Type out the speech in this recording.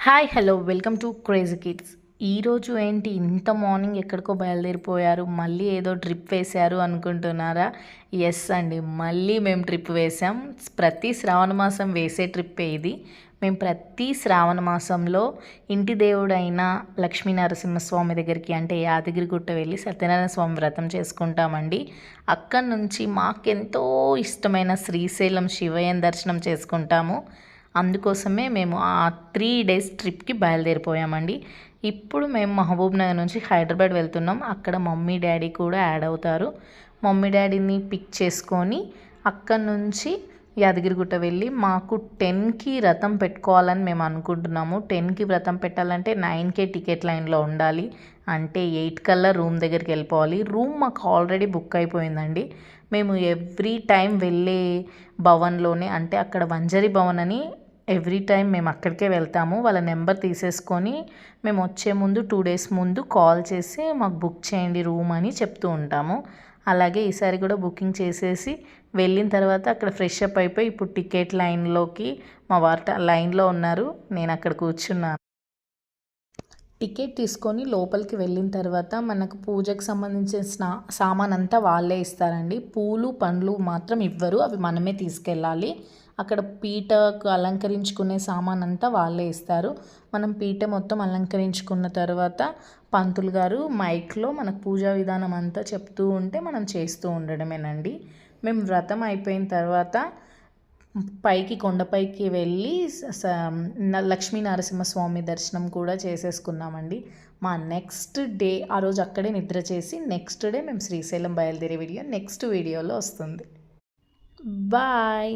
Hi hello welcome to crazy kids. ఈరోజు ఏంటి ఇంత మార్నింగ్ ఎక్కడికో బయలుదేరిపోయారు, మళ్ళీ ఏదో ట్రిప్ వేశారు అనుకుంటున్నారా? ఎస్ అండి, మళ్ళీ మేము ట్రిప్ వేసాం. ప్రతి శ్రావణ మాసం వేసే ట్రిప్పే ఇది. మేము ప్రతి శ్రావణ మాసంలో ఇంటి దేవుడైన లక్ష్మీ నరసింహస్వామి దగ్గరికి అంటే యాదగిరిగుట్ట వెళ్ళి సత్యనారాయణ స్వామి వ్రతం చేసుకుంటామండి. అక్కడి నుంచి మాకెంతో ఇష్టమైన శ్రీశైలం శివయ్య దర్శనం చేసుకుంటాము. అందుకోసమే మేము ఆ 3 డేస్ ట్రిప్కి బయలుదేరిపోయామండి. ఇప్పుడు మేము మహబూబ్ నగర్ నుంచి హైదరాబాద్ వెళ్తున్నాం. అక్కడ మమ్మీ డాడీ కూడా యాడ్ అవుతారు. మమ్మీ డాడీని పిక్ చేసుకొని అక్కడి నుంచి యాదగిరిగుట్ట వెళ్ళి మాకు 10కి వ్రతం పెట్టుకోవాలని మేము అనుకుంటున్నాము. 10కి వ్రతం పెట్టాలంటే 9కే టికెట్ లైన్లో ఉండాలి. అంటే 8 కల్లా రూమ్ దగ్గరికి వెళ్ళిపోవాలి. రూమ్ మాకు ఆల్రెడీ బుక్ అయిపోయిందండి. మేము ఎవ్రీ టైం వెళ్ళే భవన్లోనే అంటే అక్కడ వంజరి భవన్ అని ఎవ్రీ టైం మేము అక్కడికే వెళ్తాము. వాళ్ళ నెంబర్ తీసేసుకొని మేము వచ్చే ముందు 2 డేస్ ముందు కాల్ చేసి మాకు బుక్ చేయండి రూమ్ అని చెప్తూ ఉంటాము. అలాగే ఈసారి కూడా బుకింగ్ చేసేసి వెళ్ళిన తర్వాత అక్కడ ఫ్రెష్ అప్ అయిపోయి ఇప్పుడు టికెట్ లైన్లోకి మా వారు లైన్లో ఉన్నారు, నేను అక్కడ కూర్చున్నాను. టికెట్ తీసుకొని లోపలికి వెళ్ళిన తర్వాత మనకు పూజకు సంబంధించిన సామాన్ అంతా వాళ్ళే ఇస్తారండి. పూలు పండ్లు మాత్రం ఇవ్వరు, అవి మనమే తీసుకెళ్ళాలి. అక్కడ పీటకు అలంకరించుకునే సామాన్ అంతా వాళ్ళే ఇస్తారు. మనం పీట మొత్తం అలంకరించుకున్న తర్వాత పంతులు గారు మైక్లో మనకు పూజా విధానం అంతా చెప్తూ ఉంటే మనం చేస్తూ ఉండడమేనండి. మేము వ్రతం అయిపోయిన తర్వాత పైకి కొండపైకి వెళ్ళి లక్ష్మీ నరసింహస్వామి దర్శనం కూడా చేసేసుకున్నామండి. మా నెక్స్ట్ డే ఆ రోజు అక్కడే నిద్ర చేసి నెక్స్ట్ డే మేము శ్రీశైలం బయలుదేరే వీడియో నెక్స్ట్ వీడియోలో వస్తుంది. బాయ్.